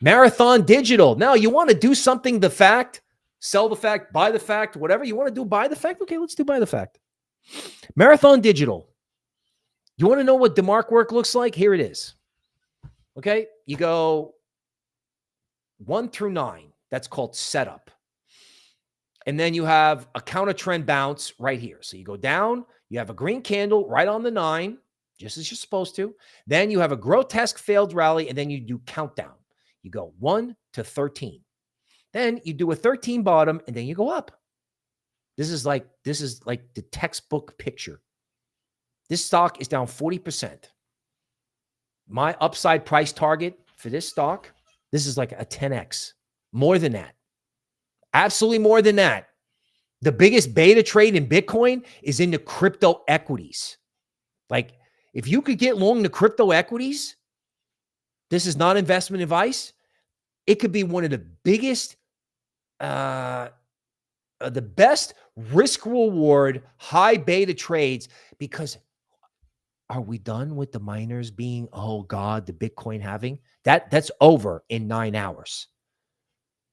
Marathon Digital. Now, you want to do something the fact, sell the fact, buy the fact, whatever you want to do, buy the fact. Okay, let's do buy the fact. Marathon Digital. You want to know what DeMark work looks like? Here it is. Okay, you go 1 through 9. That's called setup. And then you have a counter trend bounce right here. So you go down, you have a green candle right on the 9. just as you're supposed to. Then you have a grotesque failed rally, and then you do countdown. You go 1 to 13. Then you do a 13 bottom, and then you go up. This is like the textbook picture. This stock is down 40%. My upside price target for this stock, this is like a 10x. More than that. Absolutely more than that. The biggest beta trade in Bitcoin is in the crypto equities. Like, if you could get long the crypto equities, this is not investment advice. It could be one of the biggest, the best risk reward, high beta trades, because are we done with the miners being, oh God, the Bitcoin halving? That's over in 9 hours.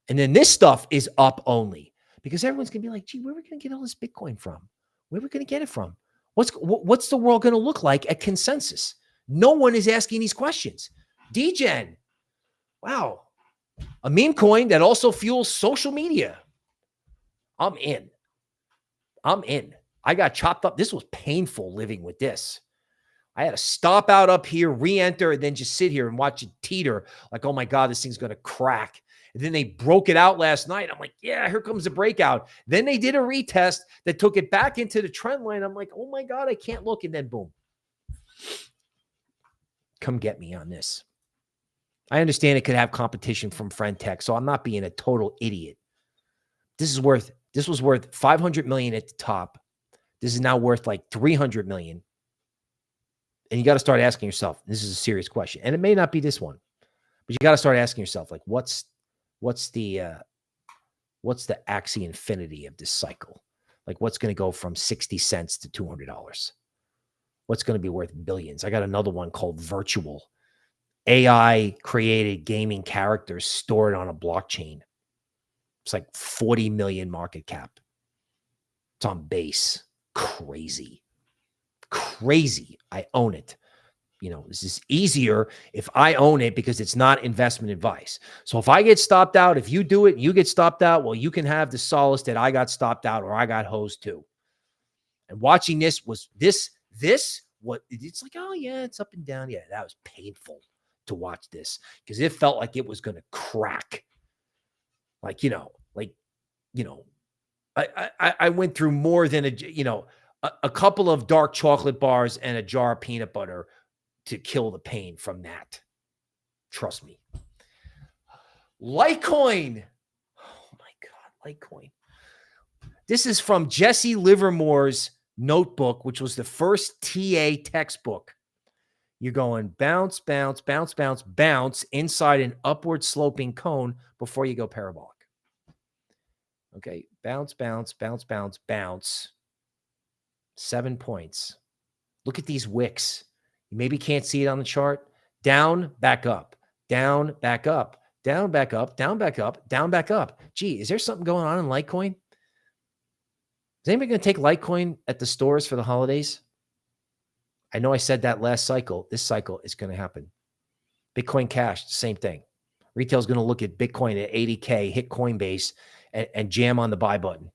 And then this stuff is up only because everyone's going to be like, gee, where are we going to get all this Bitcoin from? Where are we going to get it from? What's the world going to look like at consensus? No one is asking these questions. DGen, wow. A meme coin that also fuels social media. I'm in. I got chopped up. This was painful living with this. I had to stop out up here, re-enter, and then just sit here and watch it teeter like, oh my God, this thing's going to crack. And then they broke it out last night. I'm like, yeah, here comes the breakout. Then they did a retest that took it back into the trend line. I'm like, oh my God, I can't look. And then boom. Come get me on this. I understand it could have competition from Friend Tech, so I'm not being a total idiot. This was worth 500 million at the top. This is now worth like 300 million. And you got to start asking yourself, this is a serious question. And it may not be this one, but you got to start asking yourself, like, what's the axie infinity of this cycle? Like, what's going to go from 60 cents to $200? What's going to be worth billions? I got another one called Virtual. AI created gaming characters stored on a blockchain. It's like 40 million market cap. It's on base. Crazy. I own it. You know, this is easier if I own it because it's not investment advice. So if I get stopped out, if you do it and you get stopped out, well, you can have the solace that I got stopped out or I got hosed too. And watching this was what it's like, oh yeah, it's up and down. Yeah, that was painful to watch this because it felt like it was going to crack. I went through more than a couple of dark chocolate bars and a jar of peanut butter to kill the pain from that. Trust me. Litecoin. Oh my God, Litecoin. This is from Jesse Livermore's notebook, which was the first TA textbook. You're going bounce, bounce, bounce, bounce, bounce inside an upward sloping cone before you go parabolic. Okay, bounce, bounce, bounce, bounce, bounce. 7 points. Look at these wicks. You maybe can't see it on the chart. Down, back up. Down, back up. Down, back up. Down, back up. Down, back up. Gee, is there something going on in Litecoin? Is anybody going to take Litecoin at the stores for the holidays? I know I said that last cycle. This cycle is going to happen. Bitcoin Cash, same thing. Retail's going to look at Bitcoin at 80K, hit Coinbase, and jam on the buy button.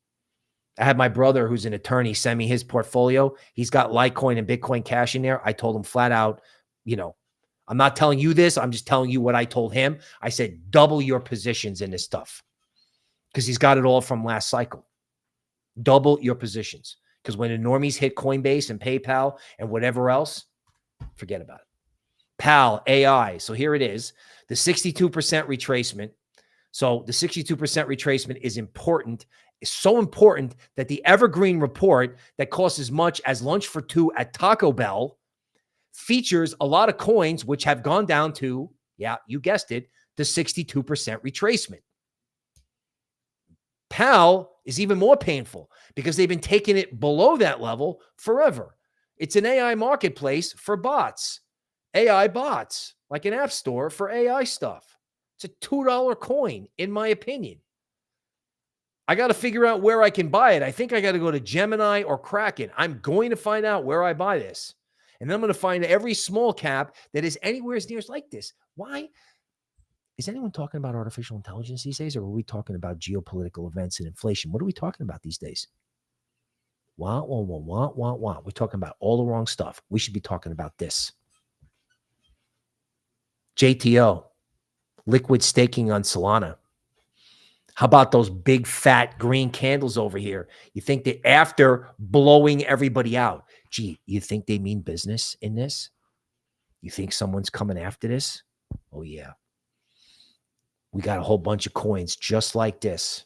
I had my brother, who's an attorney, send me his portfolio. He's got Litecoin and Bitcoin Cash in there. I told him flat out, I'm not telling you this. I'm just telling you what I told him. I said, double your positions in this stuff because he's got it all from last cycle. Double your positions because when the normies hit Coinbase and PayPal and whatever else, forget about it. PAL, AI. So here it is, the 62% retracement. So the 62% retracement is important. It's so important that the Evergreen report that costs as much as lunch for two at Taco Bell features a lot of coins which have gone down to, yeah, you guessed it, the 62% retracement. PAL is even more painful because they've been taking it below that level forever. It's an AI marketplace for bots, AI bots, like an app store for AI stuff. It's a $2 coin, in my opinion. I got to figure out where I can buy it. I think I got to go to Gemini or Kraken. I'm going to find out where I buy this. And then I'm going to find every small cap that is anywhere as near as like this. Why? Is anyone talking about artificial intelligence these days, or are we talking about geopolitical events and inflation? What are we talking about these days? Wah, wah, wah, wah, wah, wah. We're talking about all the wrong stuff. We should be talking about this. JTO, liquid staking on Solana. How about those big fat green candles over here? You think that after blowing everybody out, gee, you think they mean business in this? You think someone's coming after this? Oh, yeah. We got a whole bunch of coins just like this.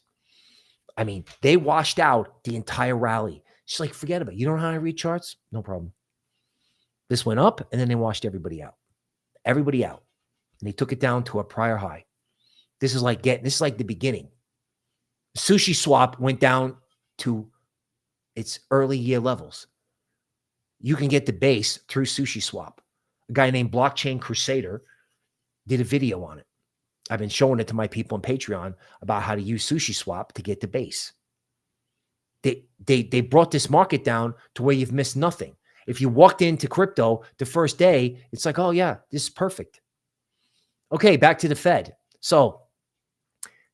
I mean, they washed out the entire rally. She's like, forget about it. You don't know how to read charts? No problem. This went up, and then they washed everybody out. Everybody out. And they took it down to a prior high. This is like the beginning. Sushi Swap went down to its early year levels. You can get the base through Sushi Swap. A guy named Blockchain Crusader did a video on it. I've been showing it to my people on Patreon about how to use Sushi Swap to get the base. They brought this market down to where you've missed nothing. If you walked into crypto the first day, it's like, oh yeah, this is perfect. Okay, back to the Fed. So,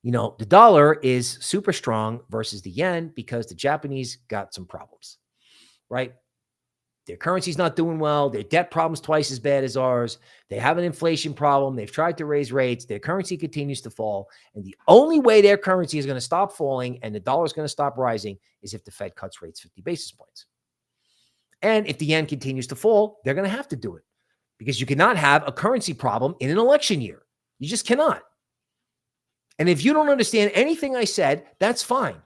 you know, the dollar is super strong versus the yen because the Japanese got some problems, right? Their currency's not doing well. Their debt problem's twice as bad as ours. They have an inflation problem. They've tried to raise rates. Their currency continues to fall. And the only way their currency is going to stop falling and the dollar is going to stop rising is if the Fed cuts rates 50 basis points. And if the yen continues to fall, they're going to have to do it because you cannot have a currency problem in an election year. You just cannot. And if you don't understand anything I said, that's fine.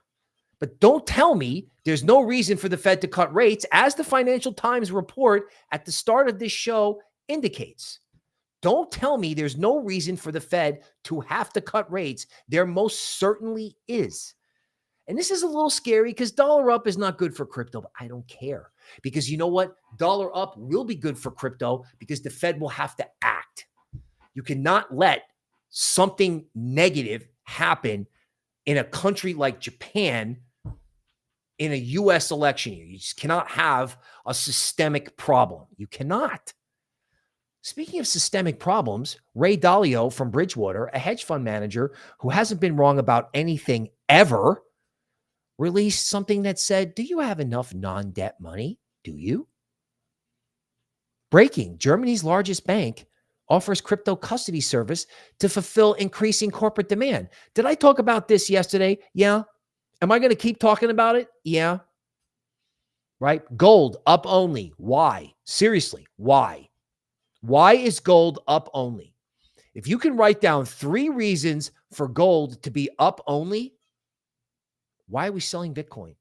But don't tell me there's no reason for the Fed to cut rates, as the Financial Times report at the start of this show indicates. Don't tell me there's no reason for the Fed to have to cut rates. There most certainly is. And this is a little scary because dollar up is not good for crypto, but I don't care. Because you know what? Dollar up will be good for crypto because the Fed will have to act. You cannot let something negative happen in a country like Japan in a U.S. election year. You just cannot have a systemic problem. You cannot. Speaking of systemic problems, Ray Dalio from Bridgewater, a hedge fund manager who hasn't been wrong about anything ever, released something that said, do you have enough non-debt money? Do you? Breaking, Germany's largest bank offers crypto custody service to fulfill increasing corporate demand. Did I talk about this yesterday? Yeah. Am I going to keep talking about it? Yeah. Right? Gold up only. Why? Seriously, why? Why is gold up only? If you can write down 3 reasons for gold to be up only, why are we selling Bitcoin?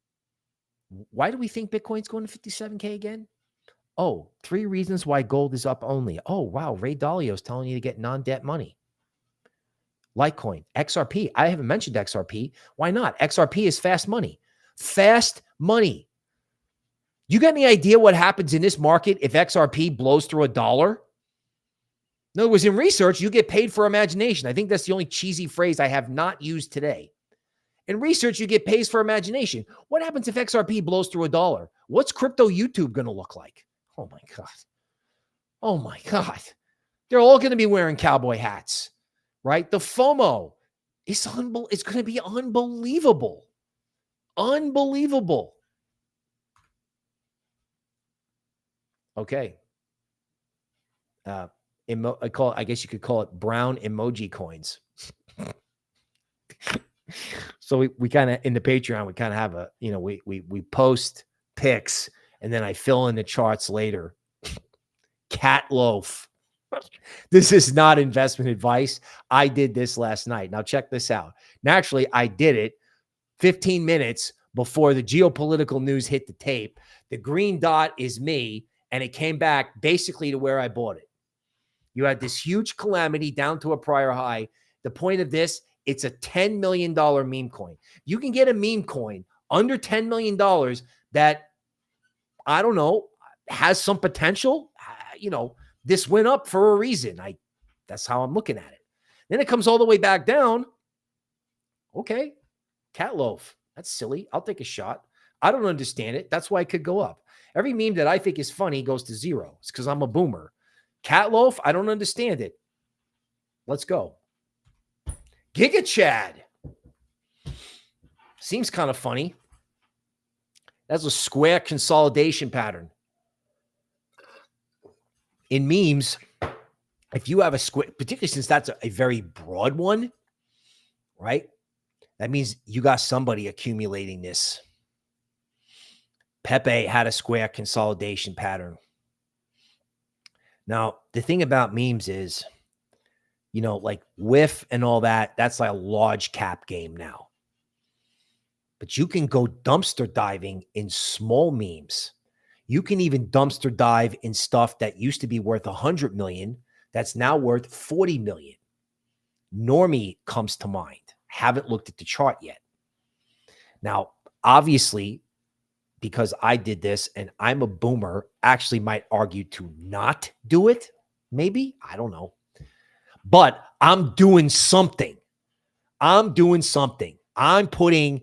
Why do we think Bitcoin's going to 57K again? Oh, 3 reasons why gold is up only. Oh, wow. Ray Dalio's telling you to get non-debt money. Litecoin, XRP. I haven't mentioned XRP. Why not? XRP is fast money. Fast money. You got any idea what happens in this market if XRP blows through $1? In other words, in research, you get paid for imagination. I think that's the only cheesy phrase I have not used today. In research, you get paid for imagination. What happens if XRP blows through $1? What's crypto YouTube going to look like? Oh my God. Oh my God. They're all going to be wearing cowboy hats, right? The FOMO is it's going to be unbelievable. Unbelievable. Okay. I guess you could call it brown emoji coins. So we kind of, in the Patreon, we kind of have a, you know, we post pics and then I fill in the charts later. Cat loaf. This is not investment advice. I did this last night. Now check this out. Naturally, I did it 15 minutes before the geopolitical news hit the tape. The green dot is me, and it came back basically to where I bought it. You had this huge calamity down to a prior high. The point of this, it's a $10 million meme coin. You can get a meme coin under $10 million that, I don't know, has some potential. You know, this went up for a reason. That's how I'm looking at it. Then it comes all the way back down. Okay, cat loaf. That's silly. I'll take a shot. I don't understand it. That's why it could go up. Every meme that I think is funny goes to 0. It's because I'm a boomer. Cat loaf, I don't understand it. Let's go. Gigachad. Seems kind of funny. That's a square consolidation pattern. In memes, if you have a square, particularly since that's a very broad one, right? That means you got somebody accumulating this. Pepe had a square consolidation pattern. Now, the thing about memes is, you know, like whiff and all that, that's like a large cap game now. But you can go dumpster diving in small memes. You can even dumpster dive in stuff that used to be worth 100 million that's now worth 40 million. Normie comes to mind. Haven't looked at the chart yet. Now, obviously, because I did this and I'm a boomer, actually might argue to not do it. Maybe, I don't know. But I'm doing something. I'm doing something. I'm putting,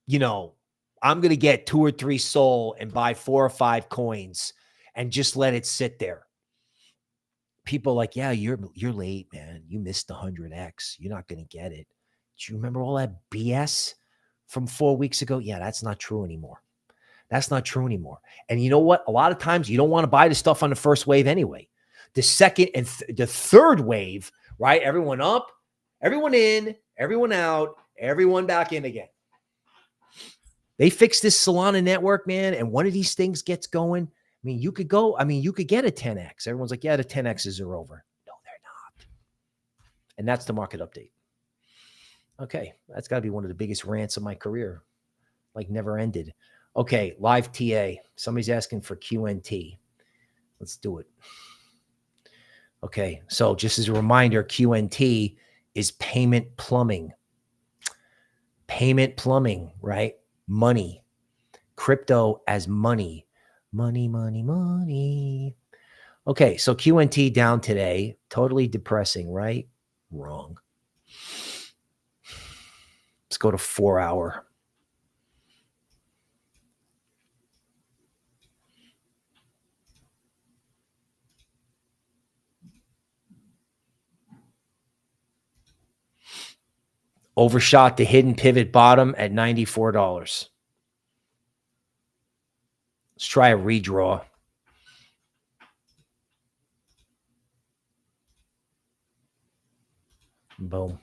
you know, I'm going to get 2 or 3 SOL and buy 4 or 5 coins and just let it sit there. People are like, yeah, you're late, man. You missed the 100x. You're not going to get it. Do you remember all that BS from 4 weeks ago? Yeah, that's not true anymore. That's not true anymore. And you know what? A lot of times you don't want to buy the stuff on the first wave anyway. The second and the third wave, right? Everyone up, everyone in, everyone out, everyone back in again. They fixed this Solana network, man, and one of these things gets going. I mean, you could go, I mean, you could get a 10x. Everyone's like, yeah, the 10x's are over. No, they're not. And that's the market update. Okay, that's got to be one of the biggest rants of my career. Like never ended. Okay, live TA. Somebody's asking for QNT. Let's do it. Okay, so just as a reminder, QNT is payment plumbing. Payment plumbing, right? Money. Crypto as money. Money, money, money. Okay, so QNT down today. Totally depressing, right? Wrong. Let's go to 4 hour. Overshot the hidden pivot bottom at $94. Let's try a redraw. Boom.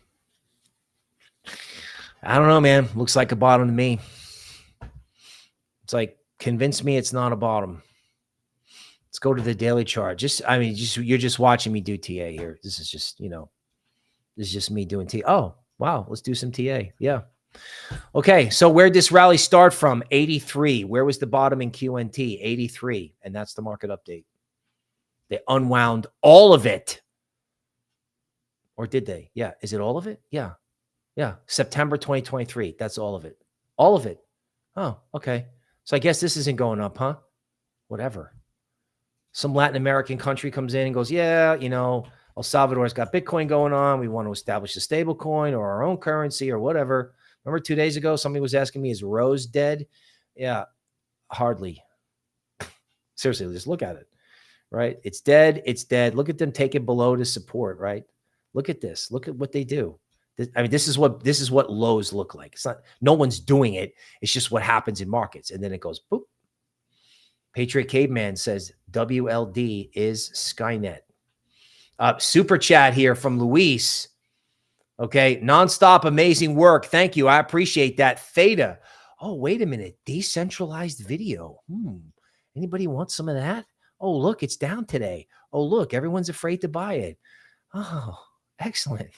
I don't know, man. Looks like a bottom to me. It's like, convince me it's not a bottom. Let's go to the daily chart. You're just watching me do TA here. This is just, you know, this is just me doing TA. Oh, wow. Let's do some TA. Yeah. Okay. So where'd this rally start from? 83. Where was the bottom in QNT? 83. And that's the market update. They unwound all of it. Or did they? Yeah. Is it all of it? Yeah. Yeah. September 2023. That's all of it. All of it. Oh, okay. So I guess this isn't going up, huh? Whatever. Some Latin American country comes in and goes, yeah, you know, El Salvador's got Bitcoin going on. We want to establish a stable coin or our own currency or whatever. Remember 2 days ago, somebody was asking me, is Rose dead? Yeah, hardly. Seriously, just look at it, right? It's dead. It's dead. Look at them taking below to support, right? Look at this. Look at what they do. I mean, this is what lows look like. It's not, no one's doing it. It's just what happens in markets. And then it goes, boop. Patriot Caveman says WLD is Skynet. Super chat here from Luis. Okay. Nonstop amazing work. Thank you. I appreciate that. Theta. Oh, wait a minute. Decentralized video. Anybody want some of that? Oh, look, it's down today. Oh, look, everyone's afraid to buy it. Oh, excellent.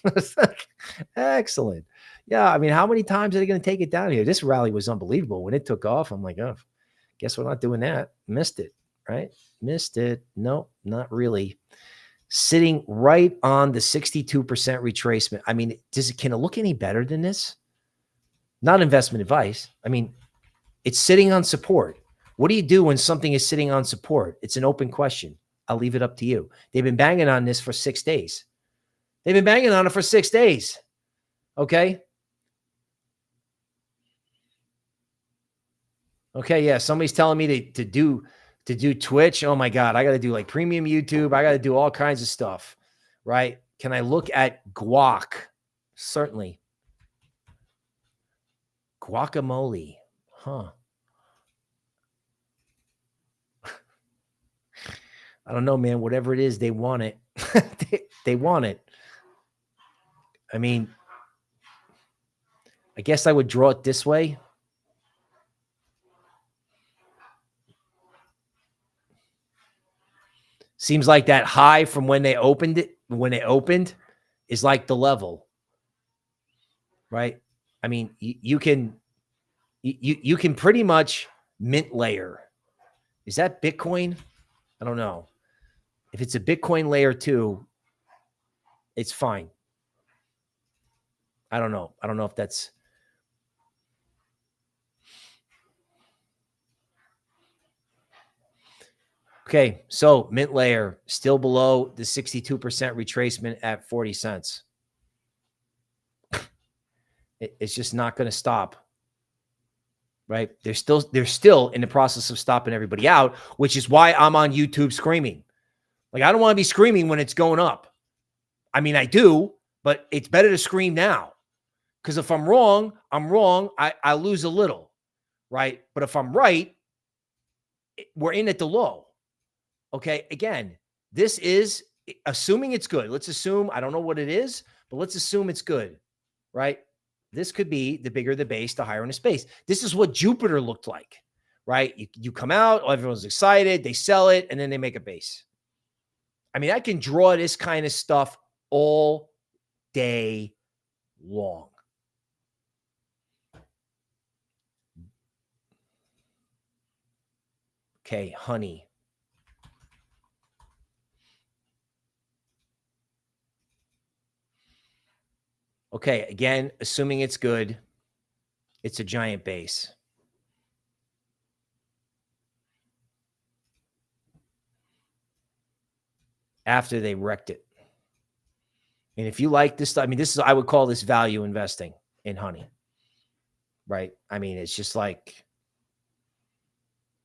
Excellent. Yeah. I mean, how many times are they going to take it down here? This rally was unbelievable. When it took off, I'm like, oh, guess we're not doing that. Missed it, right? Missed it. No, not really. Sitting right on the 62% retracement. I mean, can it look any better than this? Not investment advice. I mean, it's sitting on support. What do you do when something is sitting on support? It's an open question. I'll leave it up to you. They've been banging on this for 6 days. They've been banging on it for 6 days. Okay. Okay, yeah. Somebody's telling me to do Twitch. Oh my God, I got to do like premium YouTube. I got to do all kinds of stuff, right? Can I look at guac? Certainly. Guacamole. Huh. I don't know, man. Whatever it is, they want it. they want it. I mean, I guess I would draw it this way. Seems like that high from when they opened it, is like the level, right? I mean, you can pretty much MintLayer. Is that Bitcoin? I don't know. If it's a Bitcoin layer 2, it's fine. I don't know. I don't know if that's. Okay, so MintLayer still below the 62% retracement at 40 cents. It's just not going to stop. Right? They're still in the process of stopping everybody out, which is why I'm on YouTube screaming. Like, I don't want to be screaming when it's going up. I mean, I do, but it's better to scream now. Because if I'm wrong, I'm wrong. I lose a little, right? But if I'm right, we're in at the low. Okay, again, this is assuming it's good. Let's assume, I don't know what it is, but let's assume it's good, right? This could be the bigger the base, the higher in the space. This is what Jupiter looked like, right? You come out, everyone's excited, they sell it, and then they make a base. I mean, I can draw this kind of stuff all day long. Okay, honey. Okay, again, assuming it's good, it's a giant base. After they wrecked it. And if you like this stuff, I mean, this is, I would call this value investing in honey, right? I mean, it's just like,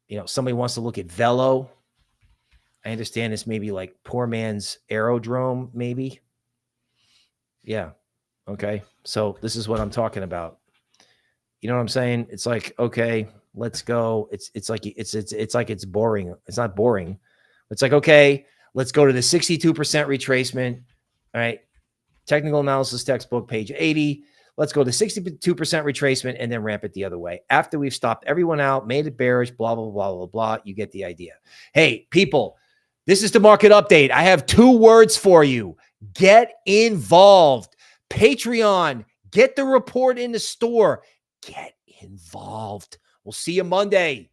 you know, somebody wants to look at Velo. I understand this maybe like poor man's aerodrome, maybe. Yeah. Okay. So this is what I'm talking about. You know what I'm saying? It's like, okay, let's go. It's like it's boring. It's not boring. It's like, okay, let's go to the 62% retracement. All right. Technical analysis textbook, page 80. Let's go to 62% retracement and then ramp it the other way. After we've stopped everyone out, made it bearish, blah, blah, blah, blah, blah. You get the idea. Hey, people, this is the market update. I have 2 words for you. Get involved. Patreon. Get the report in the store. Get involved. We'll see you Monday.